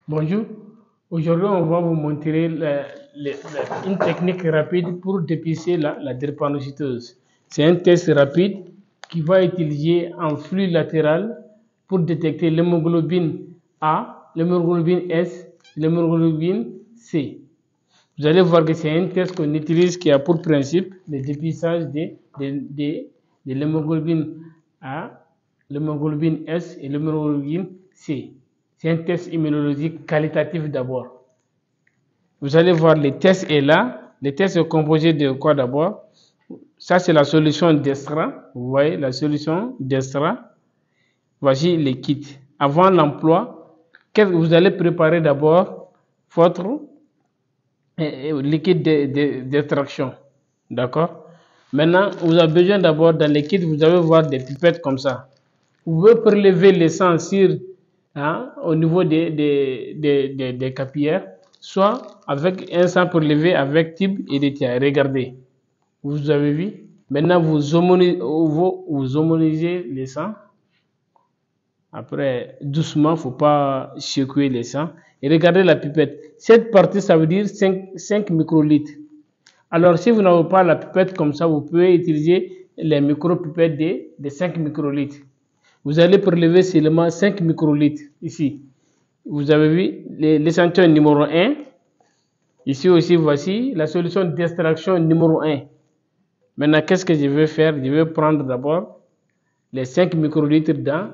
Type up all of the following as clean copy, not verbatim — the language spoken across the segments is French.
Bonjour, aujourd'hui on va vous montrer une technique rapide pour dépister la drépanocytose. C'est un test rapide qui va utiliser un flux latéral pour détecter l'hémoglobine A, l'hémoglobine S, l'hémoglobine C. Vous allez voir que c'est un test qu'on utilise qui a pour principe le dépistage de l'hémoglobine A, l'hémoglobine S et l'hémoglobine C. C'est un test immunologique qualitatif d'abord. Vous allez voir, le test est là. Le test est composé de quoi d'abord? Ça, c'est la solution d'Estra. Vous voyez la solution d'Estra. Voici les kits. Avant l'emploi, vous allez préparer d'abord votre liquide d'extraction. D'accord? Maintenant, vous avez besoin d'abord, dans les kits, vous allez voir des pipettes comme ça. Vous pouvez prélever le sang au niveau des capillaires, soit avec un sang prélevé avec tube et des tiers. Regardez, vous avez vu? Maintenant, vous homonisez le sang. Après, doucement, il ne faut pas secouer le sang. Et regardez la pipette. Cette partie, ça veut dire 5 microlitres. Alors, si vous n'avez pas la pipette comme ça, vous pouvez utiliser les micro-pipettes de 5 microlitres. Vous allez prélever seulement 5 microlitres ici. Vous avez vu l'échantillon numéro 1. Ici aussi, voici la solution d'extraction numéro 1. Maintenant, qu'est-ce que je vais faire? Je vais prendre d'abord les 5 microlitres dans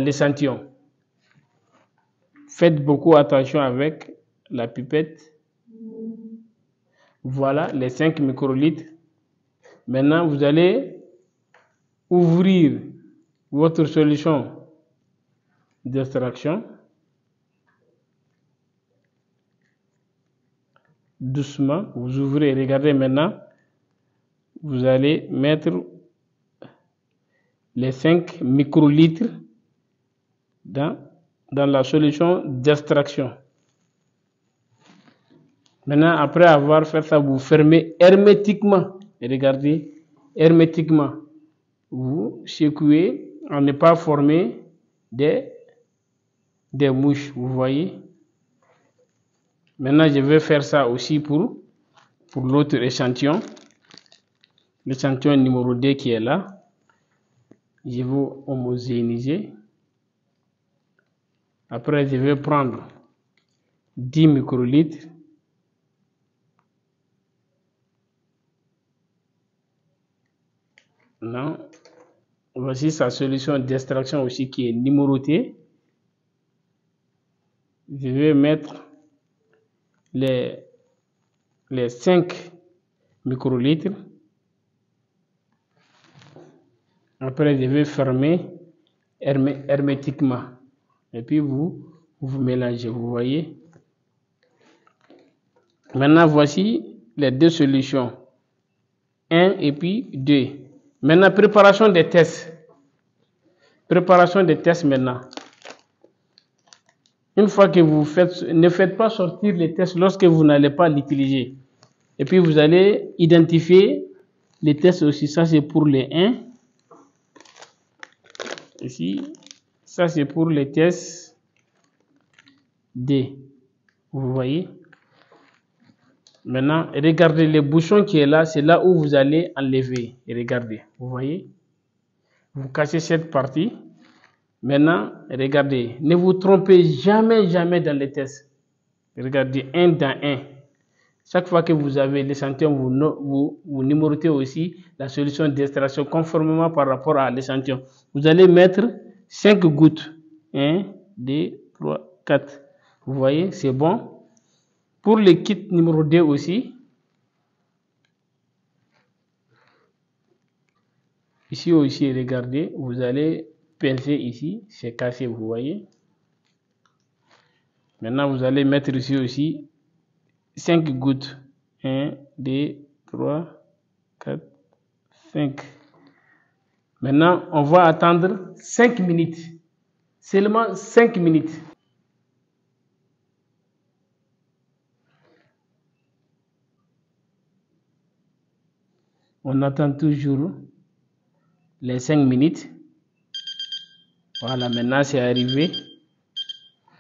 l'échantillon. Faites beaucoup attention avec la pipette. Voilà les 5 microlitres. Maintenant, vous allez ouvrir votre solution d'extraction. Doucement, vous ouvrez. Regardez maintenant. Vous allez mettre les 5 microlitres dans la solution d'extraction. Maintenant, après avoir fait ça, vous fermez hermétiquement. Regardez, hermétiquement. Vous secouez à ne pas former des mouches. Vous voyez? Maintenant, je vais faire ça aussi pour l'autre échantillon. L'échantillon numéro 2 qui est là. Je vais homogénéiser. Après, je vais prendre 10 microlitres. Non. Voici sa solution d'extraction aussi qui est numérotée. Je vais mettre les 5 microlitres. Après, je vais fermer hermétiquement. Et puis, vous mélangez, vous voyez. Maintenant, voici les deux solutions. 1 et puis 2. Maintenant, préparation des tests. Préparation des tests maintenant. Une fois que vous faites, ne faites pas sortir les tests lorsque vous n'allez pas l'utiliser. Et puis, vous allez identifier les tests aussi. Ça, c'est pour les 1. Ici, ça, c'est pour les tests D. Vous voyez? Maintenant, regardez le bouchon qui est là. C'est là où vous allez enlever. Et regardez. Vous voyez? Vous cachez cette partie. Maintenant, regardez. Ne vous trompez jamais dans les tests. Regardez, 1 dans 1. Chaque fois que vous avez l'échantillon, vous numérotez aussi la solution d'extraction conformément par rapport à l'échantillon. Vous allez mettre 5 gouttes. 1, 2, 3, 4. Vous voyez, c'est bon. Pour le kit numéro 2 aussi. Ici aussi, regardez, vous allez pincer ici. C'est cassé, vous voyez. Maintenant, vous allez mettre ici aussi 5 gouttes. 1, 2, 3, 4, 5. Maintenant, on va attendre 5 minutes. Seulement 5 minutes. On attend toujours les 5 minutes. Voilà, maintenant c'est arrivé.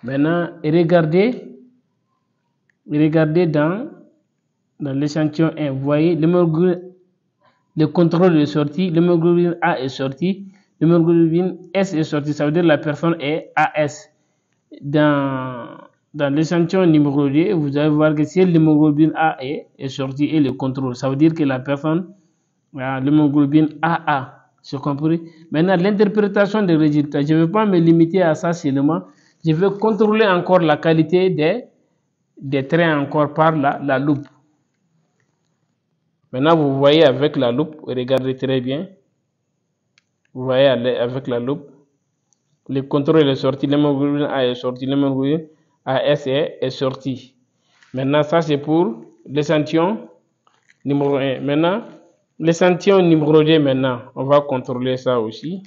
Maintenant, regardez dans l'échantillon 1. Vous voyez, le contrôle de sortie, l'hémoglobine A est sorti, l'hémoglobine S est sorti. Ça veut dire que la personne est AS. Dans l'échantillon numéro 2, vous allez voir que si l'hémoglobine A est sortie et le contrôle, ça veut dire que la personne a l'hémoglobine AA. J'ai compris. Maintenant, l'interprétation des résultats, je ne vais pas me limiter à ça seulement. Je vais contrôler encore la qualité des traits encore par la loupe. Maintenant, vous voyez avec la loupe, regardez très bien. Vous voyez avec la loupe, le contrôle est sorti, l'hémoglobine A est sorti, l'hémoglobine AS est sorti. Maintenant, ça c'est pour l'échantillon numéro 1. Maintenant, l'échantillon numéro 2, maintenant, on va contrôler ça aussi.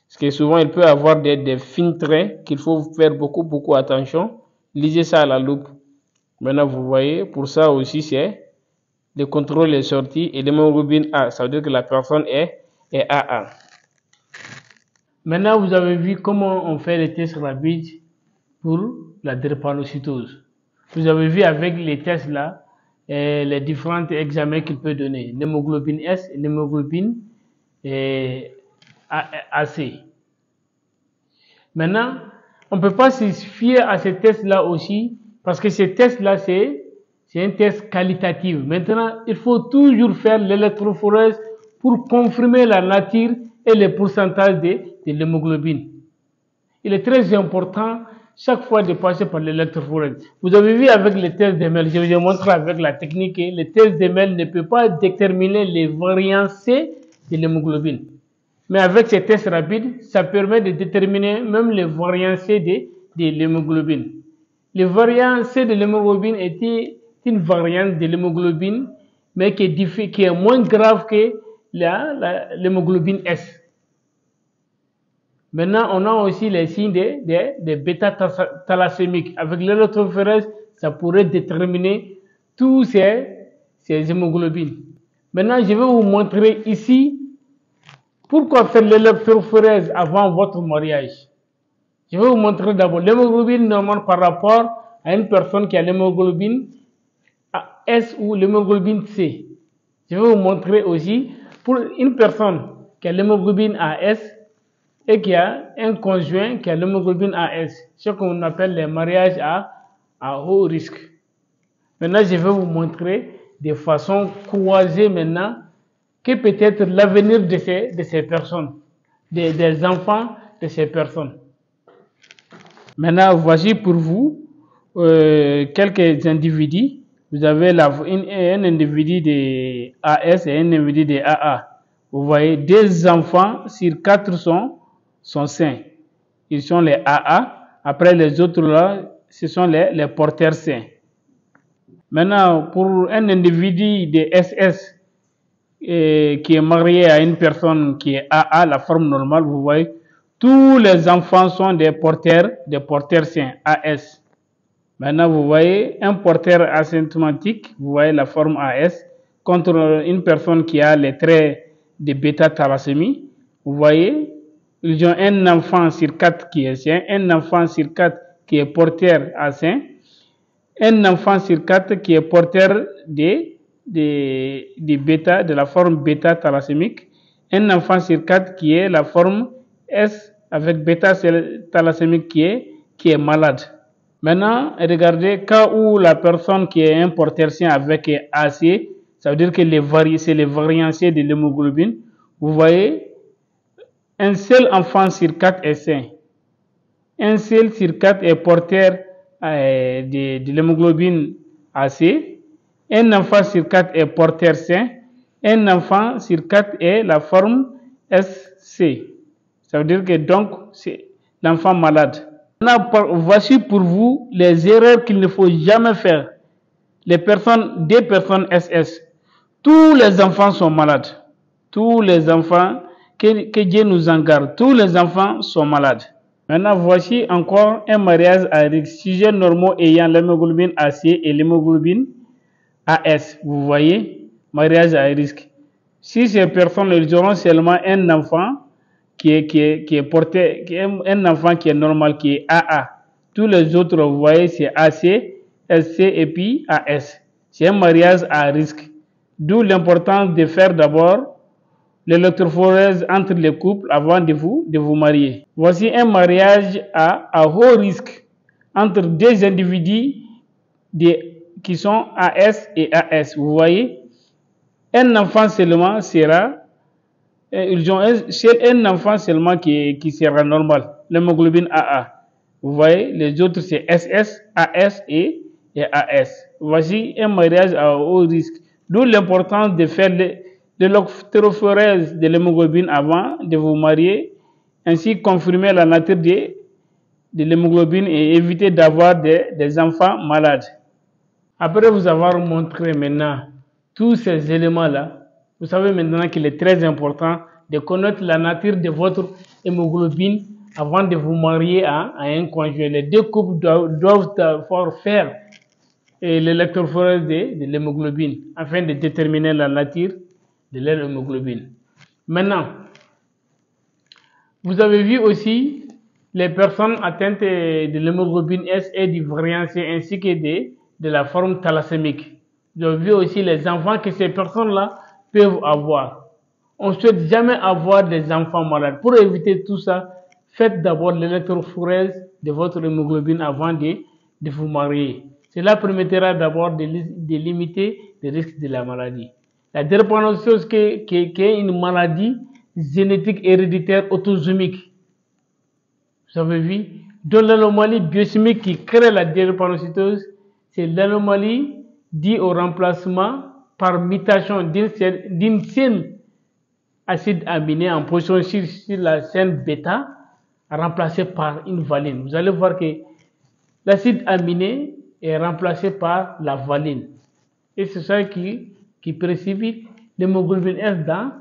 Parce que souvent, il peut y avoir des fines traits qu'il faut faire beaucoup attention. Lisez ça à la loupe. Maintenant, vous voyez, pour ça aussi, c'est le contrôle est sorti et l'hémoglobine A. Ça veut dire que la personne est AA. Maintenant, vous avez vu comment on fait les tests rapides pour la drépanocytose. Vous avez vu avec les tests là, les différents examens qu'il peut donner. L'hémoglobine S et l'hémoglobine AC. Maintenant, on ne peut pas se fier à ces tests-là aussi, parce que ces tests-là, c'est un test qualitatif. Maintenant, il faut toujours faire l'électrophorèse pour confirmer la nature et le pourcentage de l'hémoglobine. Il est très important chaque fois de passer par l'électrophorèse. Vous avez vu avec les tests d'Emel, je vous ai montré avec la technique, les tests d'Emel ne peuvent pas déterminer les variants C de l'hémoglobine. Mais avec ces tests rapides, ça permet de déterminer même les variants C de l'hémoglobine. Le variant C de l'hémoglobine était une variante de l'hémoglobine, mais qui est moins grave que l'hémoglobine S. Maintenant, on a aussi les signes des bêta-thalassémiques. Avec l'électrophorèse, ça pourrait déterminer tous ces hémoglobines. Maintenant, je vais vous montrer ici pourquoi faire l'électrophorèse avant votre mariage. Je vais vous montrer d'abord l'hémoglobine normale par rapport à une personne qui a l'hémoglobine S ou l'hémoglobine C. Je vais vous montrer aussi pour une personne qui a l'hémoglobine AS et qui a un conjoint qui a l'hémoglobine AS, ce qu'on appelle les mariages à haut risque. Maintenant, je vais vous montrer de façon croisée maintenant que peut-être l'avenir de ces personnes, des enfants de ces personnes. Maintenant, voici pour vous quelques individus. Vous avez un individu de AS et un individu de AA. Vous voyez, 2 enfants sur 4 sont sains. Ils sont les AA. Après, les autres là, ce sont les porteurs sains. Maintenant, pour un individu de SS qui est marié à une personne qui est AA, la forme normale, vous voyez, tous les enfants sont des porteurs sains, AS. Maintenant, vous voyez un porteur asymptomatique, vous voyez la forme AS, contre une personne qui a les traits de bêta-thalassémie. Vous voyez, ils ont un enfant sur 4 qui est sain, un enfant sur 4 qui est porteur sain, un enfant sur 4 qui est porteur de bêta, de la forme bêta-thalassémique, un enfant sur 4 qui est la forme S avec bêta-thalassémique qui est malade. Maintenant, regardez, cas où la personne qui est un porteur sain avec AC, ça veut dire que c'est les variants C de l'hémoglobine. Vous voyez, un seul enfant sur 4 est sain. Un seul sur 4 est porteur de l'hémoglobine AC. Un enfant sur 4 est porteur sain. Un enfant sur 4 est la forme SC. Ça veut dire que donc, c'est l'enfant malade. Voici pour vous les erreurs qu'il ne faut jamais faire. Des personnes SS. Tous les enfants sont malades. Tous les enfants, que Dieu nous en garde, tous les enfants sont malades. Maintenant, voici encore un mariage à risque. Sujets normaux ayant l'hémoglobine AC et l'hémoglobine AS. Vous voyez, mariage à risque. Si ces personnes, ils auront seulement un enfant, un enfant qui est normal, qui est AA. Tous les autres, vous voyez, c'est AC, SC et puis AS. C'est un mariage à risque. D'où l'importance de faire d'abord l'électrophorèse entre les couples avant de vous marier. Voici un mariage à haut risque entre deux individus qui sont AS et AS. Vous voyez, un enfant seulement sera, ils ont un enfant seulement qui sera normal, l'hémoglobine AA. Vous voyez, les autres c'est SS, AS et AS. Voici un mariage à haut risque. D'où l'importance de faire de l'électrophorèse de l'hémoglobine avant de vous marier, ainsi confirmer la nature de l'hémoglobine et éviter d'avoir des enfants malades. Après vous avoir montré maintenant tous ces éléments-là, vous savez maintenant qu'il est très important de connaître la nature de votre hémoglobine avant de vous marier à un conjoint. Les deux couples doivent d'abord faire l'électrophorèse de l'hémoglobine afin de déterminer la nature de leur hémoglobine. Maintenant, vous avez vu aussi les personnes atteintes de l'hémoglobine S et du variant C ainsi que de la forme thalassémique. Vous avez vu aussi les enfants que ces personnes-là peuvent avoir. On ne souhaite jamais avoir des enfants malades. Pour éviter tout ça, faites d'abord l'électrophorèse de votre hémoglobine avant de vous marier. Cela permettra d'abord de limiter les risques de la maladie. La drépanocytose qui est une maladie génétique héréditaire autosomique. Vous avez vu? Dans l'anomalie biochimique qui crée la drépanocytose, c'est l'anomalie due au remplacement par mutation d'une chaîne acide aminé en position sur la chaîne bêta remplacée par une valine. Vous allez voir que l'acide aminé est remplacé par la valine. Et c'est ça qui précipite l'hémoglobine S dans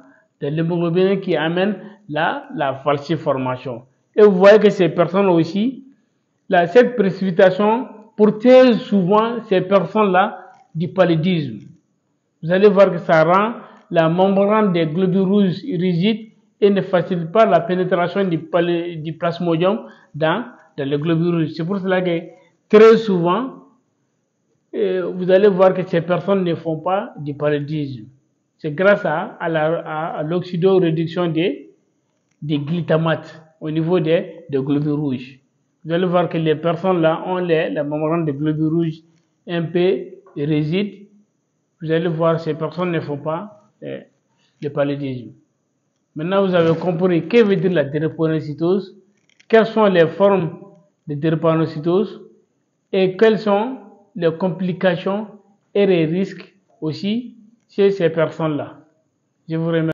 l'hémoglobine qui amène la falciformation. Et vous voyez que ces personnes aussi, cette précipitation protège souvent ces personnes-là du paludisme. Vous allez voir que ça rend la membrane des globules rouges rigide et ne facilite pas la pénétration du plasmodium dans les globules rouges. C'est pour cela que très souvent, vous allez voir que ces personnes ne font pas du paludisme. C'est grâce à l'oxydoréduction des glutamates au niveau des globules rouges. Vous allez voir que les personnes là ont la membrane des globules rouges un peu rigide. Vous allez voir que ces personnes ne font pas le paludisme. Maintenant, vous avez compris que veut dire la drépanocytose, quelles sont les formes de drépanocytose et quelles sont les complications et les risques aussi chez ces personnes-là. Je vous remercie.